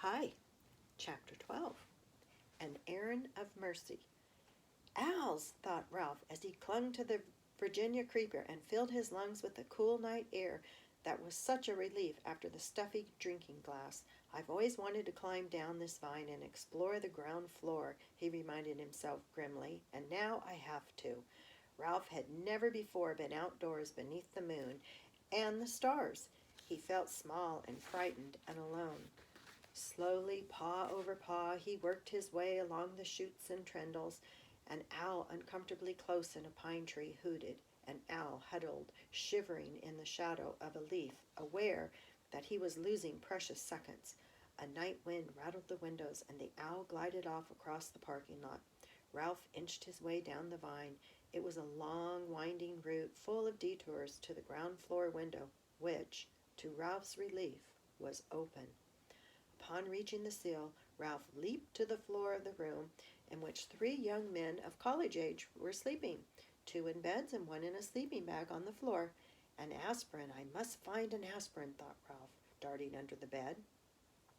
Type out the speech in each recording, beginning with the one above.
Hi, Chapter 12, An Errand of Mercy. Owls, thought Ralph as he clung to the Virginia creeper and filled his lungs with the cool night air that was such a relief after the stuffy drinking glass. I've always wanted to climb down this vine and explore the ground floor, he reminded himself grimly, and now I have to. Ralph had never before been outdoors beneath the moon and the stars. He felt small and frightened and alone. Slowly, paw over paw, he worked his way along the shoots and trendles. An owl uncomfortably close in a pine tree hooted. An owl huddled, shivering in the shadow of a leaf, aware that he was losing precious seconds. A night wind rattled the windows, and the owl glided off across the parking lot. Ralph inched his way down the vine. It was a long, winding route full of detours to the ground floor window, which, to Ralph's relief, was open. Upon reaching the sill, Ralph leaped to the floor of the room in which three young men of college age were sleeping, two in beds and one in a sleeping bag on the floor. An aspirin, I must find an aspirin, thought Ralph, darting under the bed.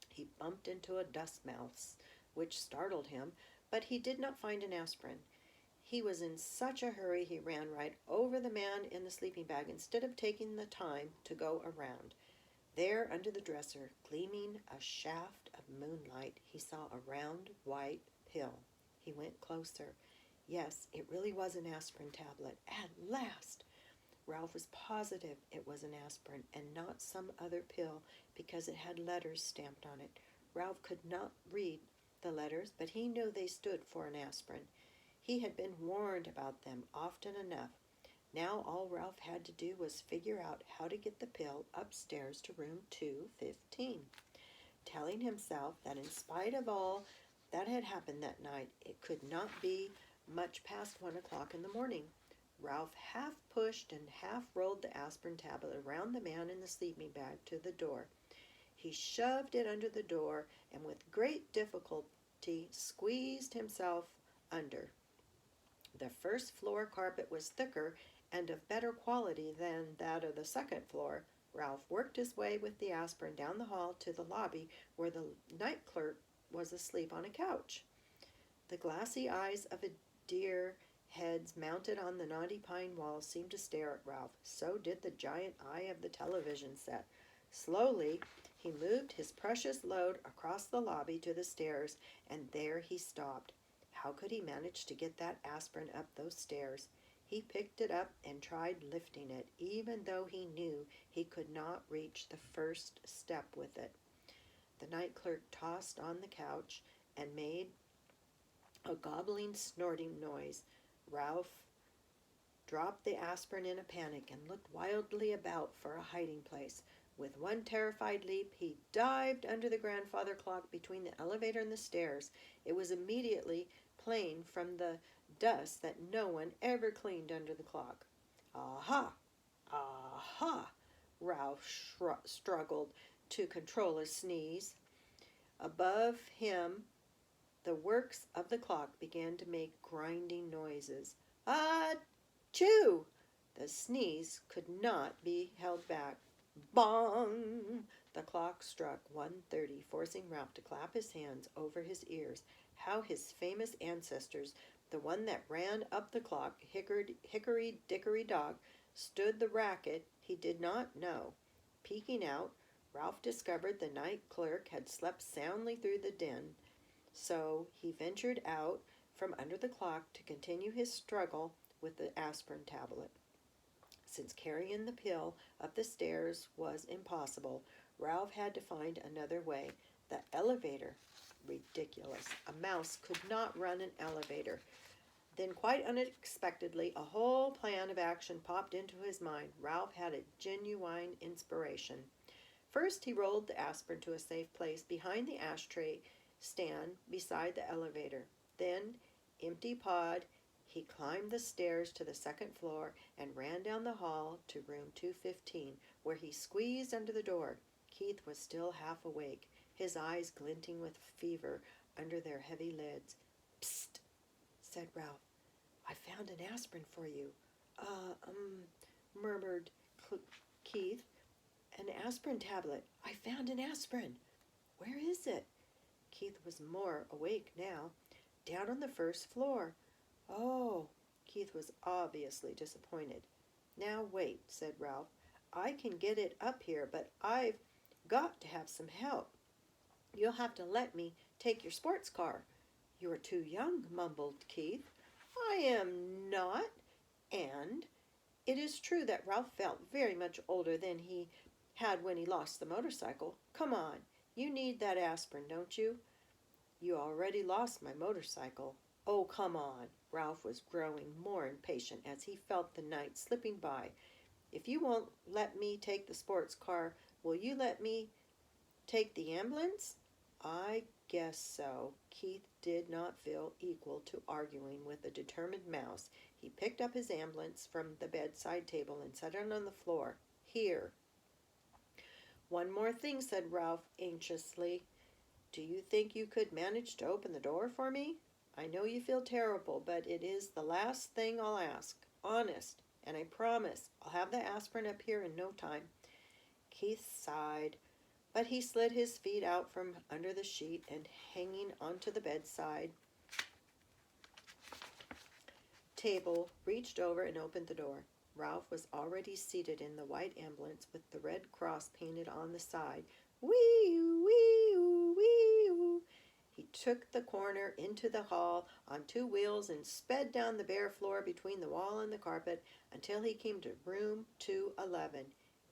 He bumped into a dust mouse, which startled him, but he did not find an aspirin. He was in such a hurry he ran right over the man in the sleeping bag instead of taking the time to go around. There, under the dresser, gleaming a shaft of moonlight, he saw a round, white pill. He went closer. Yes, it really was an aspirin tablet. At last! Ralph was positive it was an aspirin and not some other pill because it had letters stamped on it. Ralph could not read the letters, but he knew they stood for an aspirin. He had been warned about them often enough. Now all Ralph had to do was figure out how to get the pill upstairs to room 215. Telling himself that in spite of all that had happened that night, it could not be much past 1 o'clock in the morning. Ralph half pushed and half rolled the aspirin tablet around the man in the sleeping bag to the door. He shoved it under the door and with great difficulty squeezed himself under. The first floor carpet was thicker and of better quality than that of the second floor. Ralph worked his way with the aspirin down the hall to the lobby where the night clerk was asleep on a couch. The glassy eyes of a deer heads mounted on the knotty pine walls seemed to stare at Ralph. So did the giant eye of the television set. Slowly, he moved his precious load across the lobby to the stairs, and there he stopped. How could he manage to get that aspirin up those stairs? He picked it up and tried lifting it, even though he knew he could not reach the first step with it. The night clerk tossed on the couch and made a gobbling, snorting noise. Ralph dropped the aspirin in a panic and looked wildly about for a hiding place. With one terrified leap, he dived under the grandfather clock between the elevator and the stairs. It was immediately plain from the dust that no one ever cleaned under the clock. Aha! Aha! Ralph struggled to control a sneeze. Above him, the works of the clock began to make grinding noises. Achoo! The sneeze could not be held back. Bong! The clock struck 1:30, forcing Ralph to clap his hands over his ears. How his famous ancestors, the one that ran up the clock, Hickory Dickory Dock, stood the racket, he did not know. Peeking out, Ralph discovered the night clerk had slept soundly through the din. So he ventured out from under the clock to continue his struggle with the aspirin tablet. Since carrying the pill up the stairs was impossible, Ralph had to find another way. The elevator. Ridiculous. A mouse could not run an elevator. Then, quite unexpectedly, a whole plan of action popped into his mind. Ralph had a genuine inspiration. First, he rolled the aspirin to a safe place behind the ashtray stand beside the elevator. Then, empty-pawed, he climbed the stairs to the second floor and ran down the hall to room 215, where he squeezed under the door. Keith was still half awake, his eyes glinting with fever under their heavy lids. "Psst," said Ralph. "I found an aspirin for you." Murmured Keith. "An aspirin tablet. I found an aspirin." "Where is it?" Keith was more awake now. Down on the first floor. Oh, Keith was obviously disappointed. Now wait, said Ralph. I can get it up here, but I've got to have some help. You'll have to let me take your sports car. You're too young, mumbled Keith. I am not. And it is true that Ralph felt very much older than he had when he lost the motorcycle. Come on, you need that aspirin, don't you? You already lost my motorcycle. Oh, come on. Ralph was growing more impatient as he felt the night slipping by. If you won't let me take the sports car, will you let me take the ambulance? I guess so. Keith did not feel equal to arguing with a determined mouse. He picked up his ambulance from the bedside table and set it on the floor. Here. One more thing, said Ralph anxiously. Do you think you could manage to open the door for me? I know you feel terrible, but it is the last thing I'll ask. Honest. And I promise I'll have the aspirin up here in no time. Keith sighed, but he slid his feet out from under the sheet and hanging onto the bedside table, reached over and opened the door. Ralph was already seated in the white ambulance with the red cross painted on the side. Wee-oo, wee-oo, wee-oo. He took the corner into the hall on two wheels and sped down the bare floor between the wall and the carpet until he came to room 211.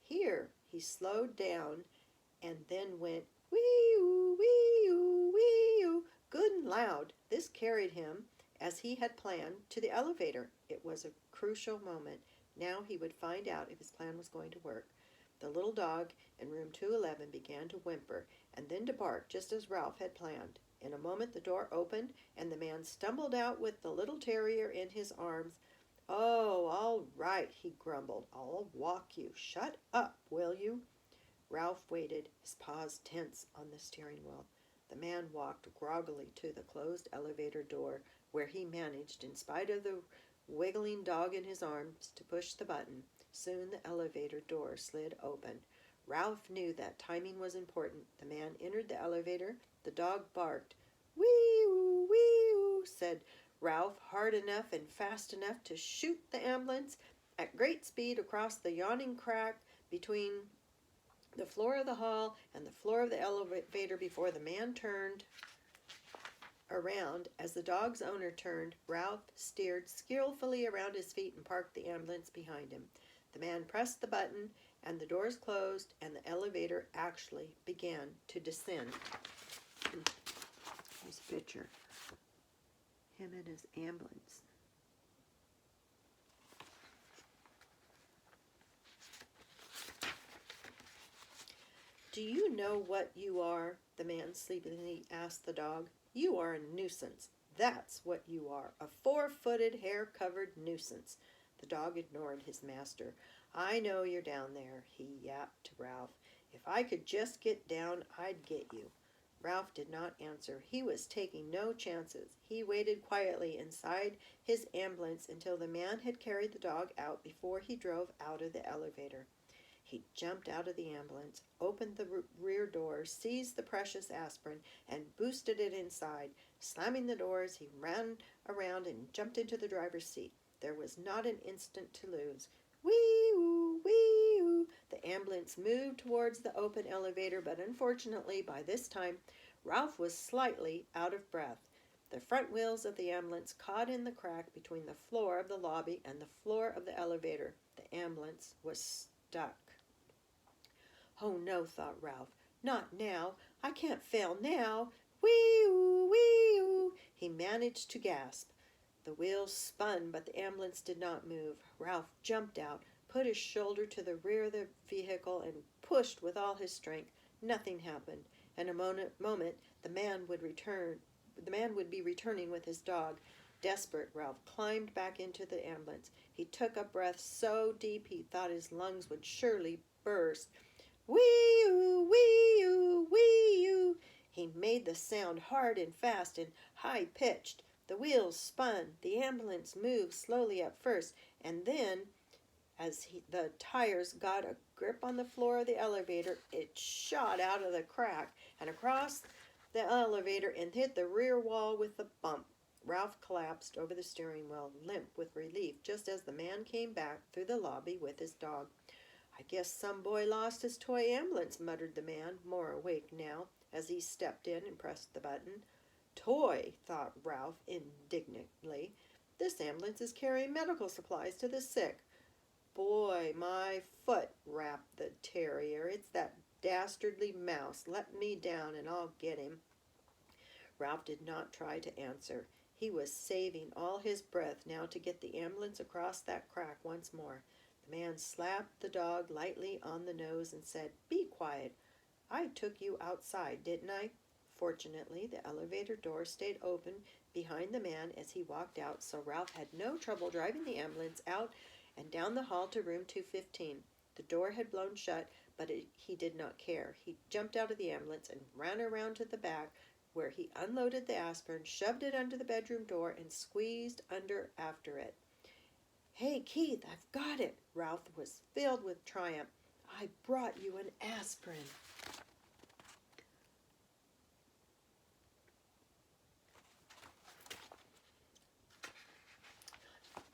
Here he slowed down and then went wee-oo, wee-oo, wee-oo, good and loud. This carried him, as he had planned, to the elevator. It was a crucial moment. Now he would find out if his plan was going to work. The little dog in room 211 began to whimper and then to bark just as Ralph had planned. In a moment the door opened and the man stumbled out with the little terrier in his arms. Oh, all right, he grumbled. I'll walk you. Shut up, will you? Ralph waited, his paws tense on the steering wheel. The man walked groggily to the closed elevator door, where he managed, in spite of the wiggling dog in his arms, to push the button. Soon the elevator door slid open. Ralph knew that timing was important. The man entered the elevator. The dog barked. Wee-oo, wee-oo, said Ralph, hard enough and fast enough to shoot the ambulance at great speed across the yawning crack between the floor of the hall and the floor of the elevator before the man turned around. As the dog's owner turned, Ralph steered skillfully around his feet and parked the ambulance behind him. The man pressed the button, and the doors closed, and the elevator actually began to descend. Here's a picture. Him and his ambulance. Do you know what you are? The man sleepily asked the dog. You are a nuisance. That's what you are, a four-footed, hair-covered nuisance. The dog ignored his master. I know you're down there, he yapped to Ralph. If I could just get down, I'd get you. Ralph did not answer. He was taking no chances. He waited quietly inside his ambulance until the man had carried the dog out before he drove out of the elevator. He jumped out of the ambulance, opened the rear door, seized the precious aspirin, and boosted it inside. Slamming the doors, he ran around and jumped into the driver's seat. There was not an instant to lose. Wee-oo, wee-oo. The ambulance moved towards the open elevator, but unfortunately, by this time, Ralph was slightly out of breath. The front wheels of the ambulance caught in the crack between the floor of the lobby and the floor of the elevator. The ambulance was stuck. Oh no, thought Ralph. Not now. I can't fail now. Wee-oo, wee-oo. He managed to gasp. The wheels spun, but the ambulance did not move. Ralph jumped out, put his shoulder to the rear of the vehicle, and pushed with all his strength. Nothing happened. In a moment, the man would be returning with his dog. Desperate, Ralph climbed back into the ambulance. He took a breath so deep he thought his lungs would surely burst. Wee-oo, wee-oo, wee-oo. He made the sound hard and fast and high-pitched. The wheels spun. The ambulance moved slowly at first, and then, as the tires got a grip on the floor of the elevator, it shot out of the crack and across the elevator and hit the rear wall with a bump. Ralph collapsed over the steering wheel, limp with relief, just as the man came back through the lobby with his dog. "I guess some boy lost his toy ambulance," muttered the man, more awake now, as he stepped in and pressed the button. "Toy," thought Ralph indignantly. "This ambulance is carrying medical supplies to the sick." "Boy, my foot," rapped the terrier. "It's that dastardly mouse. Let me down and I'll get him." Ralph did not try to answer. He was saving all his breath now to get the ambulance across that crack once more. The man slapped the dog lightly on the nose and said, "Be quiet. I took you outside, didn't I?" Fortunately, the elevator door stayed open behind the man as he walked out, so Ralph had no trouble driving the ambulance out and down the hall to room 215. The door had blown shut, but he did not care. He jumped out of the ambulance and ran around to the back, where he unloaded the aspirin, shoved it under the bedroom door, and squeezed under after it. "Hey, Keith, I've got it!" Ralph was filled with triumph. "I brought you an aspirin."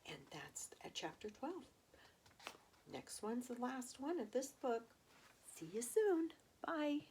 And that's at chapter 12. Next one's the last one of this book. See you soon. Bye.